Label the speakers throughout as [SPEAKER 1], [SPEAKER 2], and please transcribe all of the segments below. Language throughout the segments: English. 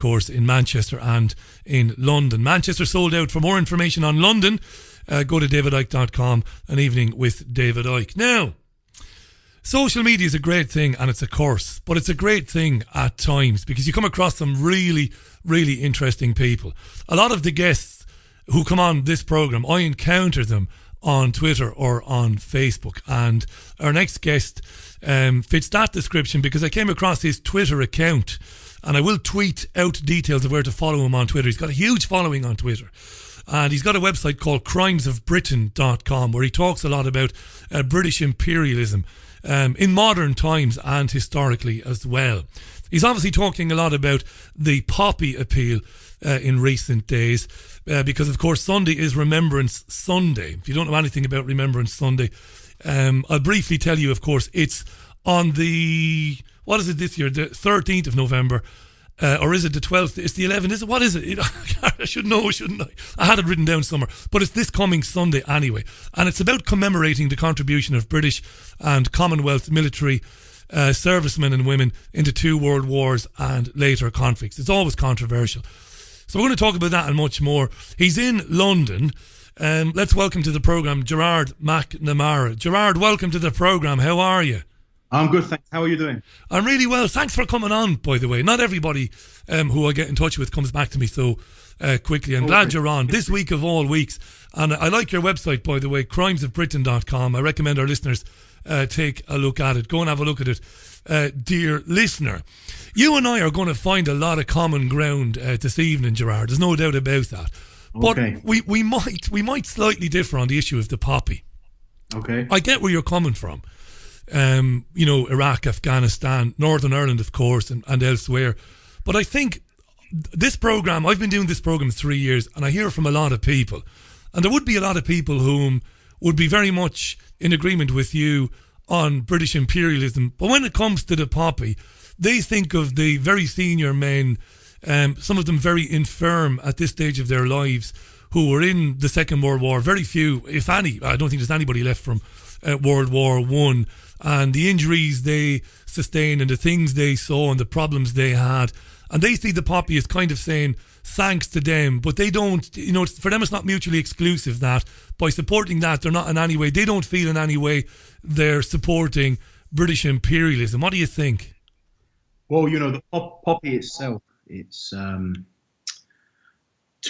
[SPEAKER 1] course, in Manchester and in London. Manchester sold out. For more information on London, go to davidicke.com, An Evening with David Icke. Now, social media is a great thing and it's a curse, but it's a great thing at times because you come across some really, really interesting people. A lot of the guests who come on this programme, I encounter them on Twitter or on Facebook, and our next guest fits that description because I came across his Twitter account, and I will tweet out details of where to follow him on Twitter. He's got a huge following on Twitter, and he's got a website called crimesofbritain.com where he talks a lot about British imperialism in modern times and historically as well. He's obviously talking a lot about the poppy appeal in recent days because, of course, Sunday is Remembrance Sunday. If you don't know anything about Remembrance Sunday, I'll briefly tell you, of course, it's on the, what is it this year, the 13th of November, or is it the 12th? It's the 11th, is it? What is it? I should know, shouldn't I? I had it written down somewhere, but it's this coming Sunday anyway, and it's about commemorating the contribution of British and Commonwealth military servicemen and women into 2 world wars and later conflicts. It's always controversial. So we're going to talk about that and much more. He's in London. Let's welcome to the programme Gerard McNamara. Gerard, welcome to the programme. How are you?
[SPEAKER 2] I'm good, thanks. How are you doing?
[SPEAKER 1] I'm really well. Thanks for coming on, by the way. Not everybody who I get in touch with comes back to me so quickly. I'm glad you're on this week of all weeks. And I like your website, by the way, crimesofbritain.com. I recommend our listeners take a look at it. Go and have a look at it, dear listener. You and I are going to find a lot of common ground this evening, Gerard. There's no doubt about that. But we might slightly differ on the issue of the poppy.
[SPEAKER 2] Okay.
[SPEAKER 1] I get where you're coming from. You know, Iraq, Afghanistan, Northern Ireland, of course, and elsewhere. But I think this programme, I've been doing this programme 3 years, and I hear from a lot of people. And there would be a lot of people whom would be very much in agreement with you on British imperialism. But when it comes to the poppy, they think of the very senior men, some of them very infirm at this stage of their lives, who were in the Second World War. Very few, if any, I don't think there's anybody left from World War One, and the injuries they sustained and the things they saw and the problems they had. And they see the poppy as kind of saying thanks to them, but they don't, you know, for them it's not mutually exclusive that by supporting that, they're not in any way, they don't feel in any way they're supporting British imperialism. What do you think?
[SPEAKER 2] Well, you know, the poppy itself, it's to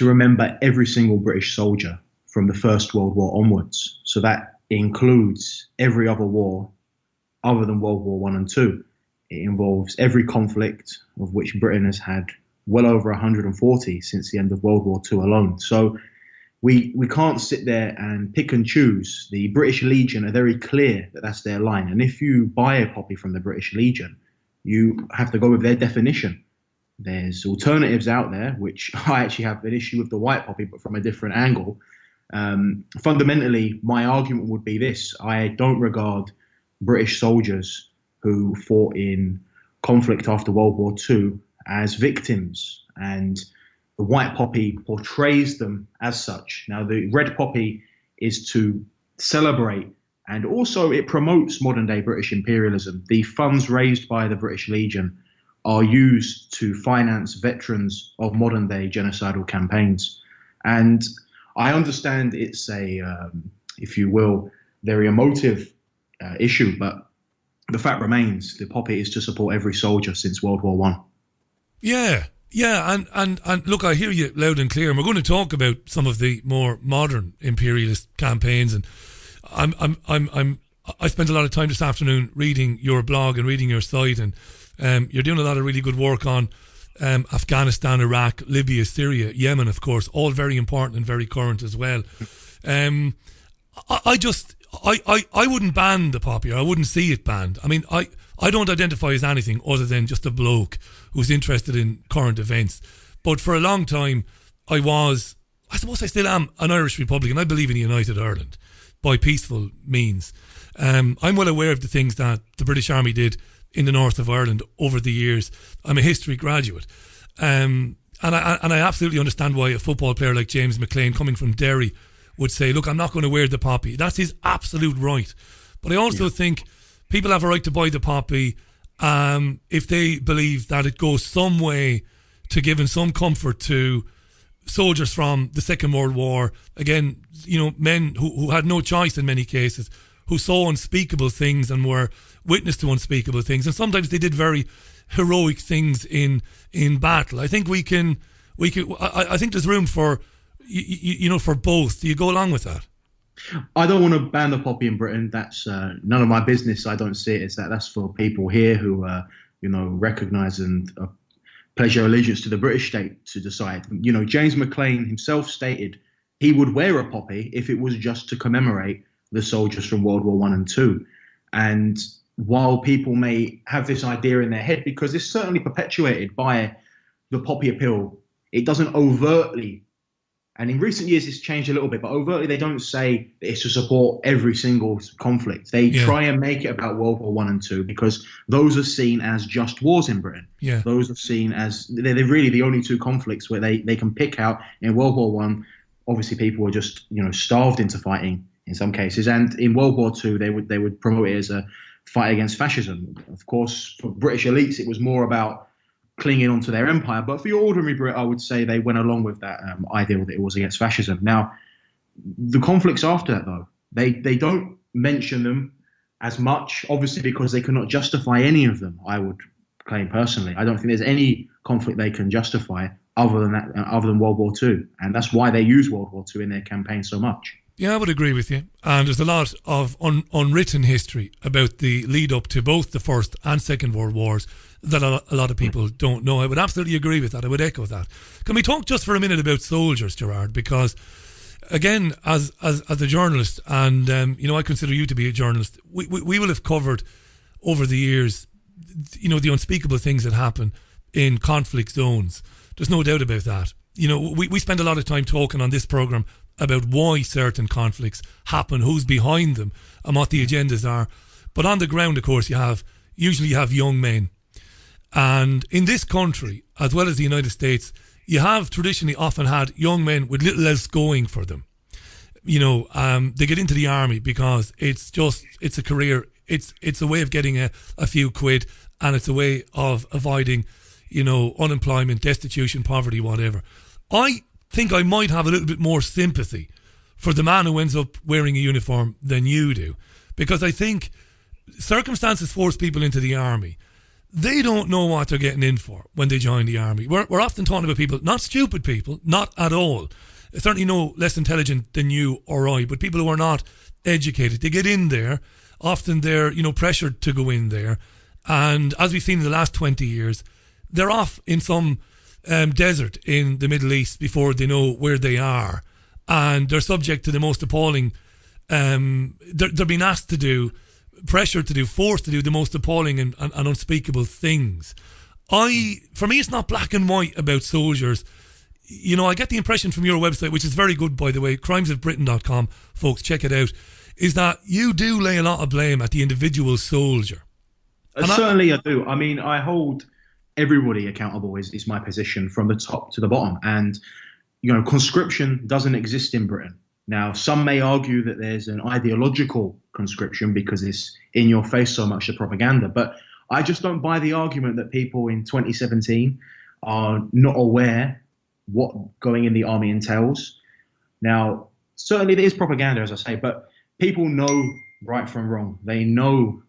[SPEAKER 2] remember every single British soldier from the First World War onwards. So that includes every other war other than World War I and II. It involves every conflict of which Britain has had well over 140 since the end of World War II alone. So we can't sit there and pick and choose. The British Legion are very clear that that's their line. And if you buy a poppy from the British Legion, you have to go with their definition. There's alternatives out there, which I actually have an issue with the white poppy, but from a different angle. Fundamentally, my argument would be this. I don't regard British soldiers who fought in conflict after World War II as victims, and the white poppy portrays them as such. Now, the red poppy is to celebrate, and also it promotes modern day British imperialism. The funds raised by the British Legion are used to finance veterans of modern day genocidal campaigns. And I understand it's a, if you will, very emotive issue, but the fact remains the poppy is to support every soldier since World War I.
[SPEAKER 1] Yeah, and look, I hear you loud and clear. And we're going to talk about some of the more modern imperialist campaigns, and I spent a lot of time this afternoon reading your blog and reading your site, and you're doing a lot of really good work on Afghanistan, Iraq, Libya, Syria, Yemen, of course, all very important and very current as well. I wouldn't ban the poppy, or I wouldn't see it banned. I mean, I don't identify as anything other than just a bloke who's interested in current events. But for a long time, I suppose I still am an Irish Republican. I believe in a united Ireland by peaceful means. I'm well aware of the things that the British Army did in the north of Ireland over the years. I'm a history graduate. And I absolutely understand why a football player like James McLean, coming from Derry, would say, look, I'm not going to wear the poppy. That's his absolute right. But I also think people have a right to buy the poppy if they believe that it goes some way to giving some comfort to soldiers from the Second World War. Again, men who had no choice in many cases, who saw unspeakable things and were witness to unspeakable things, and sometimes they did very heroic things in battle. I think we can. I think there's room for for both. Do you go along with that?
[SPEAKER 2] I don't want to ban the poppy in Britain. That's none of my business. I don't see it as that. That's for people here who recognise and pledge their allegiance to the British state to decide. James McLean himself stated he would wear a poppy if it was just to commemorate the soldiers from World War I and II. And while people may have this idea in their head, because it's certainly perpetuated by the poppy appeal, it doesn't overtly, and in recent years it's changed a little bit, but overtly they don't say that it's to support every single conflict. They try and make it about World War I and II, because those are seen as just wars in Britain. Yeah. Those are seen as, they're really the only two conflicts where they can pick out. In World War I, obviously people were just starved into fighting in some cases, and in World War II they would promote it as a fight against fascism. Of course, for British elites it was more about clinging onto their empire, but for your ordinary Brit, I would say they went along with that ideal that it was against fascism. Now, the conflicts after that, though, they don't mention them as much, obviously because they cannot justify any of them. I would claim personally, I don't think there's any conflict they can justify other than that, other than World War II, and that's why they use World War II in their campaign so much.
[SPEAKER 1] Yeah, I would agree with you. And there's a lot of unwritten history about the lead up to both the First and Second World Wars that a lot of people don't know. I would absolutely agree with that. I would echo that. Can we talk just for a minute about soldiers, Gerard? Because, again, as a journalist, and I consider you to be a journalist, we will have covered over the years, the unspeakable things that happen in conflict zones. There's no doubt about that. We spend a lot of time talking on this programme about why certain conflicts happen, who's behind them, and what the agendas are. But on the ground, of course, usually you have young men. And in this country, as well as the United States, you have traditionally often had young men with little else going for them. They get into the army because it's a career, it's a way of getting a few quid, and it's a way of avoiding, unemployment, destitution, poverty, whatever. I think I might have a little bit more sympathy for the man who ends up wearing a uniform than you do, because I think circumstances force people into the army. They don't know what they're getting in for when they join the army. We're often talking about people, not stupid people, not at all, certainly no less intelligent than you or I, but people who are not educated. They get in there, often they're pressured to go in there, and as we've seen in the last 20 years, they're off in some desert in the Middle East before they know where they are, and they're subject to the most appalling, they're being asked to do, pressured to do, forced to do the most appalling and unspeakable things. For me, it's not black and white about soldiers. I get the impression from your website, which is very good, by the way, crimesofbritain.com, folks, check it out, is that you do lay a lot of blame at the individual soldier.
[SPEAKER 2] Certainly I do. I mean, I hold everybody accountable is my position from the top to the bottom. And, conscription doesn't exist in Britain. Now, some may argue that there's an ideological conscription because it's in your face so much, the propaganda. But I just don't buy the argument that people in 2017 are not aware what going in the army entails. Now, certainly there is propaganda, as I say, but people know right from wrong. They know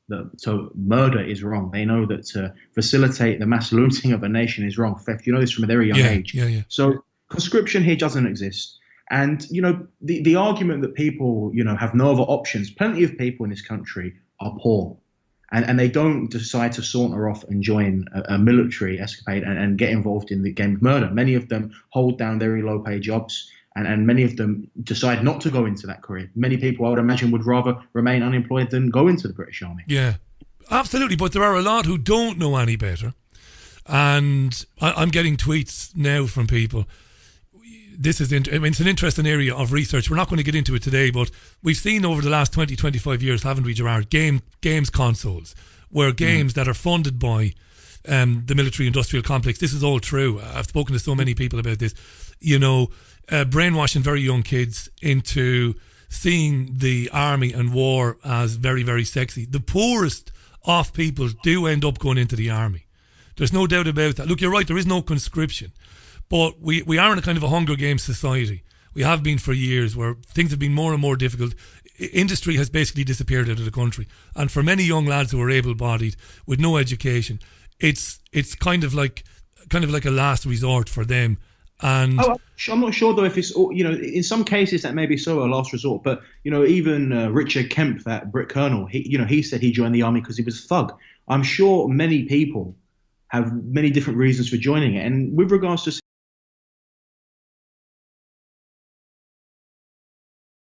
[SPEAKER 2] that murder is wrong. They know that to facilitate the mass looting of a nation is wrong. Theft, this from a very young age. Yeah. So conscription here doesn't exist. And, the argument that people, have no other options, plenty of people in this country are poor. And they don't decide to saunter off and join a military escapade and get involved in the game of murder. Many of them hold down very low-paid jobs, and many of them decide not to go into that career. Many people, I would imagine, would rather remain unemployed than go into the British Army. Yeah,
[SPEAKER 1] absolutely. But there are a lot who don't know any better. And I'm getting tweets now from people. It's an interesting area of research. We're not going to get into it today, but we've seen over the last 20, 25 years, haven't we, Gerard, games consoles, where games that are funded by the military-industrial complex, this is all true. I've spoken to so many people about this, brainwashing very young kids into seeing the army and war as very, very sexy. The poorest of people do end up going into the army There's no doubt about that. Look, you're right, there is no conscription. But we are in a kind of a Hunger Games society. We have been for years, where things have been more and more difficult. Industry has basically disappeared out of the country. And for many young lads who are able-bodied with no education, it's kind of like a last resort for them. And
[SPEAKER 2] I'm not sure though if it's, you know, in some cases that may be so, a last resort. But you know, even Richard Kemp, that Brit Colonel, he said he joined the army because he was a thug. I'm sure many people have many different reasons for joining it. And with regards to